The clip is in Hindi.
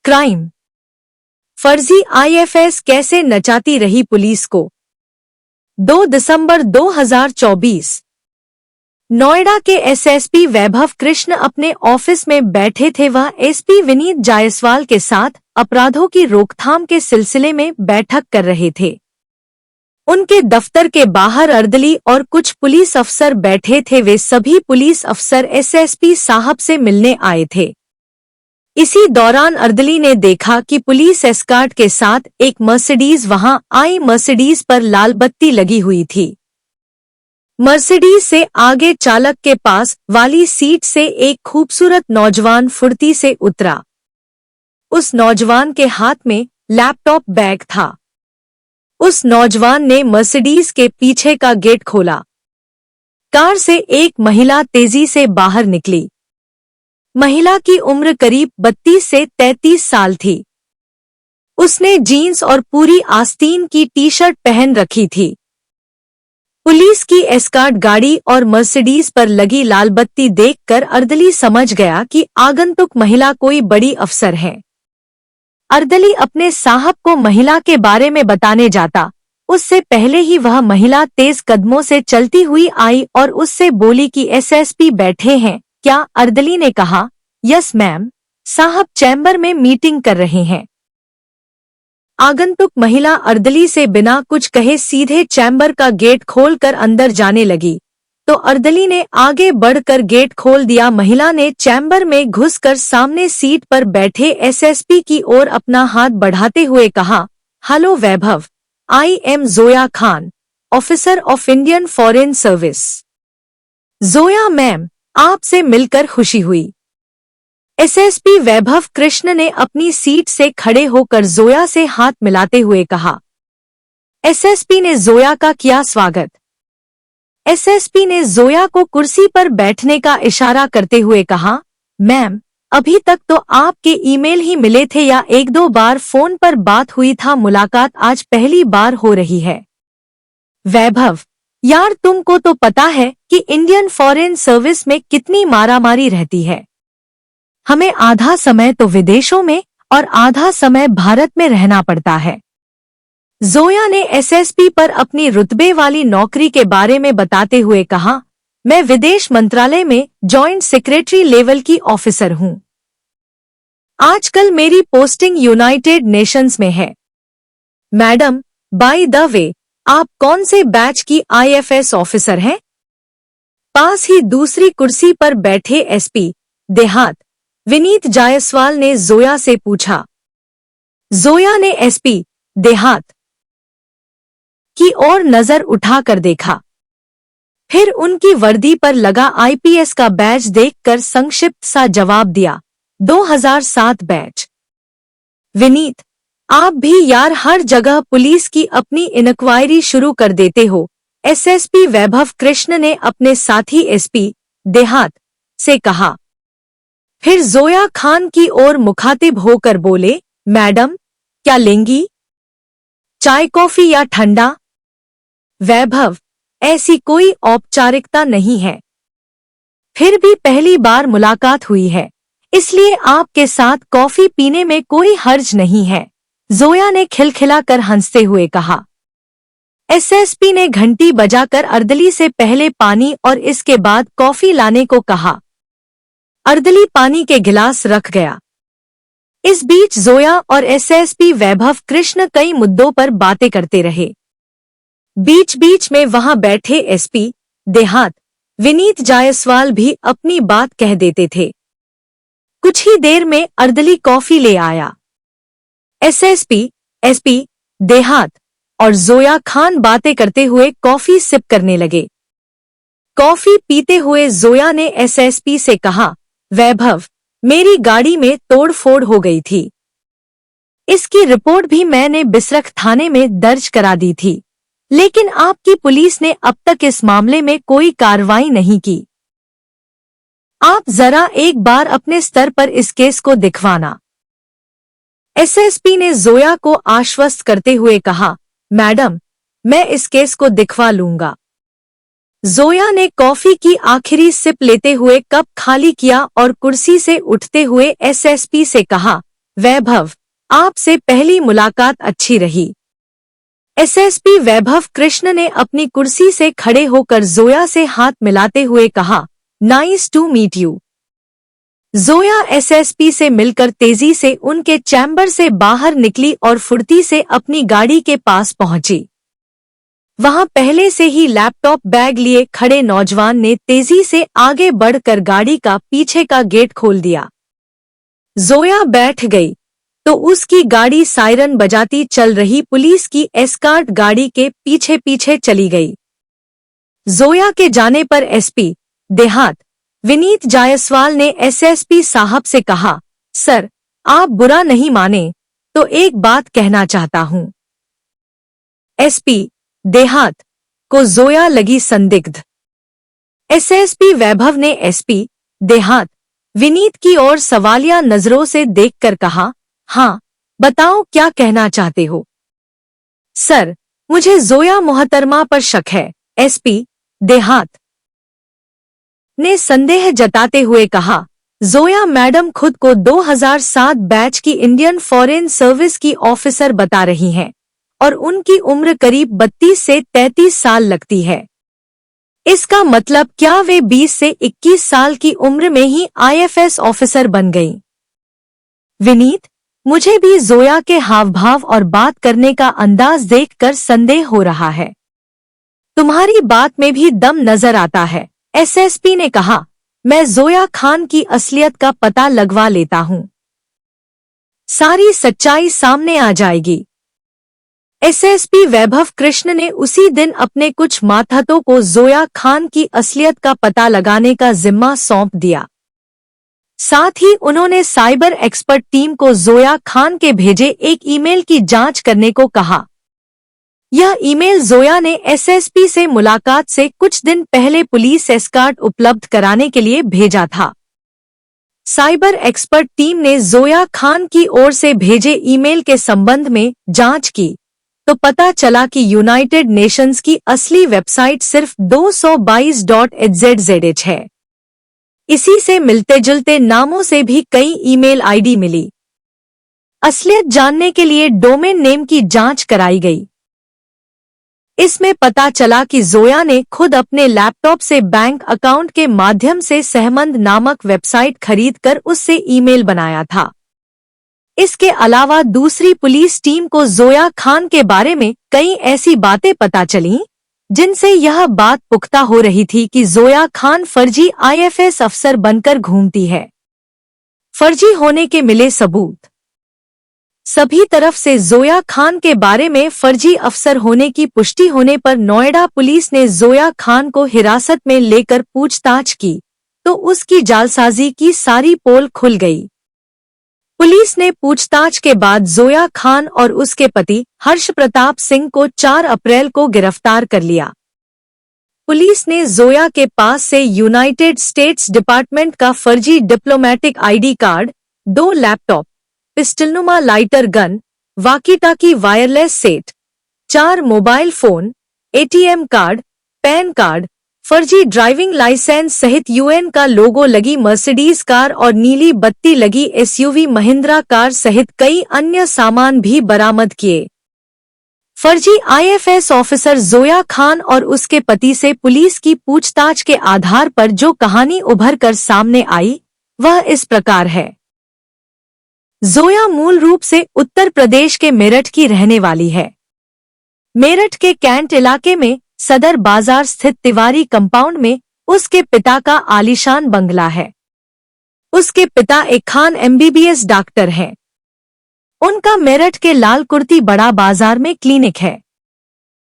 क्राइम। फर्जी आईएफएस कैसे नचाती रही पुलिस को। 2 दिसंबर 2024। नोएडा के एसएसपी वैभव कृष्ण अपने ऑफिस में बैठे थे। वह एसपी विनीत जायसवाल के साथ अपराधों की रोकथाम के सिलसिले में बैठक कर रहे थे। उनके दफ्तर के बाहर अर्दली और कुछ पुलिस अफसर बैठे थे। वे सभी पुलिस अफसर एसएसपी साहब से मिलने आए थे। इसी दौरान अर्दली ने देखा कि पुलिस एस्कॉर्ट के साथ एक मर्सिडीज वहां आई। मर्सिडीज पर लाल बत्ती लगी हुई थी। मर्सिडीज से आगे चालक के पास वाली सीट से एक खूबसूरत नौजवान फुर्ती से उतरा। उस नौजवान के हाथ में लैपटॉप बैग था। उस नौजवान ने मर्सिडीज के पीछे का गेट खोला। कार से एक महिला तेजी से बाहर निकली। महिला की उम्र करीब 32 से 33 साल थी। उसने जीन्स और पूरी आस्तीन की टी-शर्ट पहन रखी थी। पुलिस की एस्कॉर्ट गाड़ी और मर्सिडीज पर लगी लाल बत्ती देखकर अर्दली समझ गया कि आगंतुक महिला कोई बड़ी अफसर है। अर्दली अपने साहब को महिला के बारे में बताने जाता, उससे पहले ही वह महिला तेज कदमों से चलती हुई आई और उससे बोली कि एसएसपी बैठे हैं क्या। अर्दली ने कहा, यस मैम, साहब चैम्बर में मीटिंग कर रहे हैं। आगंतुक महिला अर्दली से बिना कुछ कहे सीधे चैम्बर का गेट खोलकर अंदर जाने लगी, तो अर्दली ने आगे बढ़कर गेट खोल दिया। महिला ने चैम्बर में घुसकर सामने सीट पर बैठे एसएसपी की ओर अपना हाथ बढ़ाते हुए कहा, hello Vaibhav, I am Zoya Khan, officer of Indian foreign service. Zoya ma'am, आपसे मिलकर खुशी हुई। एसएसपी वैभव कृष्ण ने अपनी सीट से खड़े होकर जोया से हाथ मिलाते हुए कहा। एसएसपी ने जोया का किया स्वागत। एसएसपी ने जोया को कुर्सी पर बैठने का इशारा करते हुए कहा, मैम, अभी तक तो आपके ईमेल ही मिले थे या एक दो बार फोन पर बात हुई था, मुलाकात आज पहली बार हो रही है। वैभव, यार तुमको तो पता है कि इंडियन फॉरेन सर्विस में कितनी मारामारी रहती है। हमें आधा समय तो विदेशों में और आधा समय भारत में रहना पड़ता है। जोया ने एसएसपी पर अपनी रुतबे वाली नौकरी के बारे में बताते हुए कहा, मैं विदेश मंत्रालय में जॉइंट सेक्रेटरी लेवल की ऑफिसर हूँ। आजकल मेरी पोस्टिंग यूनाइटेड नेशंस में है। मैडम, बाय द वे, आप कौन से बैच की आईएफएस ऑफिसर हैं? पास ही दूसरी कुर्सी पर बैठे एसपी देहात विनीत जायसवाल ने जोया से पूछा। जोया ने एसपी देहात की ओर नजर उठाकर देखा, फिर उनकी वर्दी पर लगा आईपीएस का बैज देखकर संक्षिप्त सा जवाब दिया, 2007 बैच। विनीत, आप भी यार हर जगह पुलिस की अपनी इंक्वायरी शुरू कर देते हो, एसएसपी वैभव कृष्ण ने अपने साथी एसपी देहात से कहा। फिर जोया खान की ओर मुखातिब होकर बोले, मैडम, क्या लेंगी, चाय कॉफी या ठंडा? वैभव, ऐसी कोई औपचारिकता नहीं है, फिर भी पहली बार मुलाकात हुई है, इसलिए आपके साथ कॉफी पीने में कोई हर्ज नहीं है, जोया ने खिलखिलाकर हंसते हुए कहा। एसएसपी ने घंटी बजाकर अर्दली से पहले पानी और इसके बाद कॉफी लाने को कहा। अर्दली पानी के गिलास रख गया। इस बीच जोया और एसएसपी वैभव कृष्ण कई मुद्दों पर बातें करते रहे। बीच बीच में वहां बैठे एसपी देहात विनीत जायसवाल भी अपनी बात कह देते थे। कुछ ही देर में अर्दली कॉफी ले आया। एसएसपी, एसपी देहात और जोया खान बातें करते हुए कॉफी सिप करने लगे। कॉफी पीते हुए जोया ने एसएसपी से कहा, वैभव, मेरी गाड़ी में तोड़फोड़ हो गई थी। इसकी रिपोर्ट भी मैंने बिसरख थाने में दर्ज करा दी थी, लेकिन आपकी पुलिस ने अब तक इस मामले में कोई कार्रवाई नहीं की। आप जरा एक बार अपने स्तर पर इस केस को दिखवाना। एसएसपी ने जोया को आश्वस्त करते हुए कहा, मैडम, मैं इस केस को दिखवा लूंगा। जोया ने कॉफी की आखिरी सिप लेते हुए कप खाली किया और कुर्सी से उठते हुए एसएसपी से कहा, वैभव, आपसे पहली मुलाकात अच्छी रही। एसएसपी वैभव कृष्ण ने अपनी कुर्सी से खड़े होकर जोया से हाथ मिलाते हुए कहा, nice to meet you. Zoya SSP से मिलकर तेजी से उनके चैम्बर से बाहर निकली और फुर्ती से अपनी गाड़ी के पास पहुंची। वहां पहले से ही लैपटॉप बैग लिए खड़े नौजवान ने तेजी से आगे बढ़कर गाड़ी का पीछे का गेट खोल दिया। जोया बैठ गई तो उसकी गाड़ी सायरन बजाती चल रही पुलिस की एस्कार्ट गाड़ी के पीछे पीछे चली गई। जोया के जाने पर एसपी देहात विनीत जायसवाल ने एसएसपी साहब से कहा, सर, आप बुरा नहीं माने तो एक बात कहना चाहता हूं। एसपी देहात को जोया लगी संदिग्ध। एसएसपी वैभव ने एसपी देहात विनीत की ओर सवालिया नजरों से देखकर कहा, हाँ, बताओ क्या कहना चाहते हो। सर, मुझे जोया मोहतरमा पर शक है, एसपी देहात ने संदेह जताते हुए कहा। जोया मैडम खुद को 2007 बैच की इंडियन फॉरेन सर्विस की ऑफिसर बता रही हैं और उनकी उम्र करीब 32 से 33 साल लगती है। इसका मतलब क्या वे 20 से 21 साल की उम्र में ही आईएफएस ऑफिसर बन गईं? विनीत, मुझे भी जोया के हावभाव और बात करने का अंदाज देखकर संदेह हो रहा है। तुम्हारी बात में भी दम नजर आता है, एसएसपी ने कहा। मैं जोया खान की असलियत का पता लगवा लेता हूं, सारी सच्चाई सामने आ जाएगी। एसएसपी वैभव कृष्ण ने उसी दिन अपने कुछ मातहतों को जोया खान की असलियत का पता लगाने का जिम्मा सौंप दिया। साथ ही उन्होंने साइबर एक्सपर्ट टीम को जोया खान के भेजे एक ईमेल की जांच करने को कहा। यह ईमेल जोया ने एसएसपी से मुलाकात से कुछ दिन पहले पुलिस एस्कार्ट उपलब्ध कराने के लिए भेजा था। साइबर एक्सपर्ट टीम ने जोया खान की ओर से भेजे ईमेल के संबंध में जांच की तो पता चला कि यूनाइटेड नेशंस की असली वेबसाइट सिर्फ 222.hzzh है। इसी से मिलते जुलते नामों से भी कई ईमेल आईडी मिली। असलियत जानने के लिए डोमेन नेम की जांच कराई गई। इसमें पता चला कि जोया ने खुद अपने लैपटॉप से बैंक अकाउंट के माध्यम से सहमंद नामक वेबसाइट खरीदकर उससे ईमेल बनाया था। इसके अलावा दूसरी पुलिस टीम को जोया खान के बारे में कई ऐसी बातें पता चलीं जिनसे यह बात पुख्ता हो रही थी कि जोया खान फर्जी आईएफएस अफसर बनकर घूमती है। फर्जी होने के मिले सबूत। सभी तरफ से जोया खान के बारे में फर्जी अफसर होने की पुष्टि होने पर नोएडा पुलिस ने जोया खान को हिरासत में लेकर पूछताछ की तो उसकी जालसाजी की सारी पोल खुल गई। पुलिस ने पूछताछ के बाद जोया खान और उसके पति हर्ष प्रताप सिंह को 4 अप्रैल को गिरफ्तार कर लिया। पुलिस ने जोया के पास से यूनाइटेड स्टेट्स डिपार्टमेंट का फर्जी डिप्लोमेटिक आईडी कार्ड, 2 लैपटॉप, पिस्टलनुमा lighter gun, walkie talkie wireless set, 4 mobile phone, ATM card, PAN card, फर्जी ड्राइविंग लाइसेंस सहित यूएन का लोगो लगी मर्सिडीज कार और नीली बत्ती लगी एसयूवी महिंद्रा कार सहित कई अन्य सामान भी बरामद किए। फर्जी आईएफएस ऑफिसर जोया खान और उसके पति से पुलिस की पूछताछ के आधार पर जो कहानी उभर कर सामने आई वह इस प्रकार है। जोया मूल रूप से उत्तर प्रदेश के मेरठ की रहने वाली है। मेरठ के कैंट इलाके में सदर बाजार स्थित तिवारी कंपाउंड में उसके पिता का आलीशान बंगला है। उसके पिता एक खान एमबीबीएस डॉक्टर हैं। उनका मेरठ के लाल कुर्ती बड़ा बाजार में क्लिनिक है।